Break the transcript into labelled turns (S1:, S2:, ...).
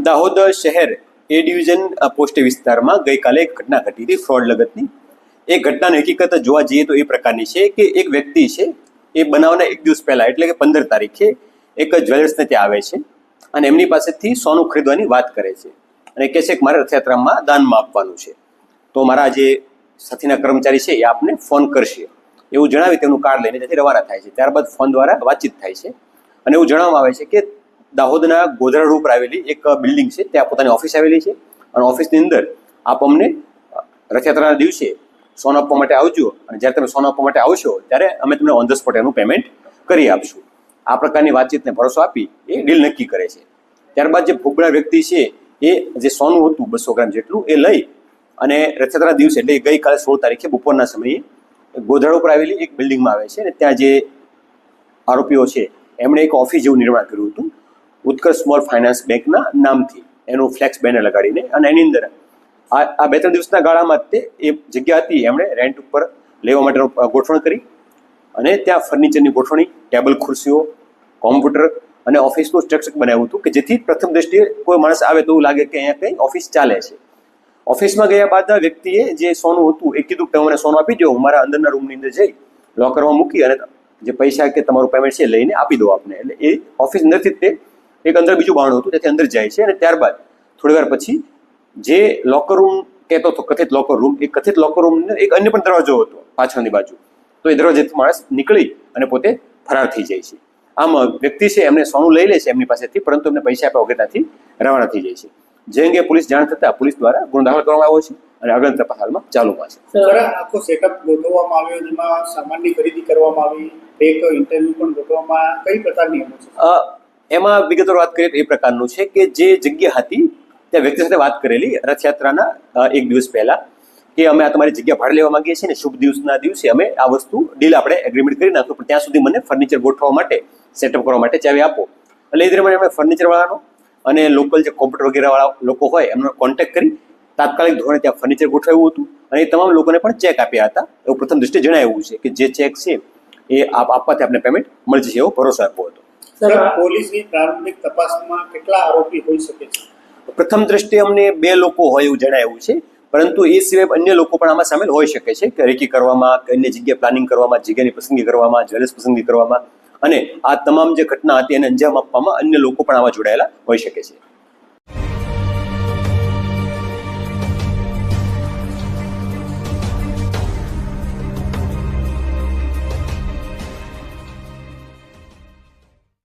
S1: દાહોદ શહેર એ division post વિસ્તારમાં ગઈકાલે એક ઘટના ઘટી હતી ફ્રોડ લગતની. એ ઘટનાની હકીકત જોવા જઈએ તો એ પ્રકારની છે કે એક વ્યક્તિ છે એ બનાવના એક દિવસ પહેલા એટલે કે 15 તારીખે એક જ્વેલર્સને ત્યાં આવે છે અને એમની પાસેથી સોનું ખરીદવાની વાત કરે છે અને કહે છે કે મારે રથયાત્રામાં દાનમાં આપવાનું છે, તો મારા જે સાથીના કર્મચારી છે એ આપને ફોન કરશે એવું જણાવી તેમનું કાર્ડ લઈને ત્યાંથી રવાના થાય છે. ત્યારબાદ ફોન દ્વારા વાતચીત થાય છે અને એવું જણાવવામાં આવે છે કે દાહોદના ગોધરા રોડ ઉપર આવેલી એક બિલ્ડિંગ છે ત્યાં પોતાની ઓફિસ આવેલી છે અને ઓફિસની અંદર આપ અમને રથયાત્રાના દિવસે સોનું આપવા માટે આવજો અને જ્યારે તમે સોનું આપવા માટે આવશો ત્યારે અમે તમને ઓન ધ સ્પોટ એનું પેમેન્ટ કરી આપશું. આ પ્રકારની વાતચીતને ભરોસો આપી એ ડીલ નક્કી કરે છે. ત્યારબાદ જે ભોગબળા વ્યક્તિ છે એ જે સોનું હતું 200 ગ્રામ જેટલું એ લઈ અને રથયાત્રા દિવસે એટલે ગઈકાલે 16 તારીખે બપોરના સમયે ગોધરા ઉપર આવેલી એક બિલ્ડિંગમાં આવે છે અને ત્યાં જે આરોપીઓ છે એમણે એક ઓફિસ જેવું નિર્માણ કર્યું હતું ઉત્કર્ષ સ્મોલ ફાઇનાન્સ બેંકના નામથી, એનું ફ્લેક્સ બેનર લગાડીને, અને એની અંદર આ 2-3 દિવસના ગાળામાં તે એ જગ્યા હતી એમણે રેન્ટ ઉપર લેવા માટેનું ગોઠવણ કરી અને ત્યાં ફર્નિચરની ગોઠવણી, ટેબલ ખુરશીઓ, કોમ્પ્યુટર અને ઓફિસનું સ્ટ્રક્ચર બનાવ્યું હતું કે જેથી પ્રથમ દ્રષ્ટિએ કોઈ માણસ આવે તો એવું લાગે કે અહીંયા કંઈ ઓફિસ ચાલે છે. ઓફિસમાં ગયા બાદ વ્યક્તિએ જે સોનું હતું એ કીધું કે તમે મને સોનું આપી દો, હું મારા અંદરના રૂમની અંદર જઈ લોકરમાં મૂકી અને જે પૈસા કે તમારું પેમેન્ટ છે લઈને આપી દો આપને. એટલે એ ઓફિસ અંદરથી તે એક અંદર બીજું બારણું હતું ત્યાંથી અંદર જાય છે અને ત્યારબાદ થોડી વાર પછી જે લોકર રૂમ કહેતો હતો કથિત લોકર રૂમ, એ કથિત લોકર રૂમનો એક અન્ય પણ દરવાજો હતો પાછળની બાજુ, તો એ દરવાજેથી માણસ નીકળી અને પોતે ફરાર થઈ જાય છે. આમ વ્યક્તિ છે એમને સોનું લઈ લે છે એમની પાસેથી, પરંતુ એમને પૈસા આપ્યા વગર ત્યાંથી રવાના થઈ જાય છે. જે અંગે પોલીસ જાણ થતાં પોલીસ દ્વારા ગુનો દાખલ કરવામાં આવ્યો છે અને આગળ તપાસ હાલમાં ચાલુમાં છે.
S2: આખો સેટઅપ ગોઠવવામાં આવ્યો, જેમાં સામાનની ખરીદી કરવામાં આવી, એક ઇન્ટરવ્યુ પણ ગોઠવવામાં, કઈ પ્રકારની છે
S1: એમાં વિગતવાર વાત કરીએ તો એ પ્રકારનું છે કે જે જગ્યા હતી ત્યાં વ્યક્તિ સાથે વાત કરેલી રથયાત્રાના એક દિવસ પહેલા કે અમે આ તમારી જગ્યા ભાડે લેવા માંગીએ છીએ ને શુભ દિવસના દિવસે અમે આ વસ્તુ ડીલ આપણે એગ્રીમેન્ટ કરી નાખશું, પણ ત્યાં સુધી મને ફર્નિચર ગોઠવવા માટે, સેટઅપ કરવા માટે ચાવી આપો. એટલે એ દરમિયાન અમે ફર્નિચરવાળાનો અને લોકલ જે કોમ્પ્યુટર વગેરેવાળા લોકો હોય એમનો કોન્ટેક્ટ કરી તાત્કાલિક ધોરણે ત્યાં ફર્નિચર ગોઠવ્યું હતું અને એ તમામ લોકોને પણ ચેક આપ્યા હતા. એવું પ્રથમ દ્રષ્ટિએ જણાવ્યું છે કે જે ચેક છે એ આપવાથી આપણે પેમેન્ટ મળી જશે એવો ભરોસો આપ્યો હતો.
S2: પોલીસની પ્રારંભિક તપાસમાં કેટલા આરોપી હોઈ શકે છે?
S1: પ્રથમ દ્રષ્ટિએ અમને 2 લોકો હોય એવું જણાવ્યું છે, પરંતુ એ સિવાય અન્ય લોકો પણ આમાં સામેલ હોઈ શકે છે કે રેકી કરવામાં, અન્ય જગ્યાએ પ્લાનિંગ કરવામાં, જગ્યાની પસંદગી કરવામાં, જ્વેલર્સ પસંદગી કરવામાં અને આ તમામ જે ઘટના હતી એને અંજામ આપવામાં અન્ય લોકો પણ આમાં જોડાયેલા હોઈ શકે છે.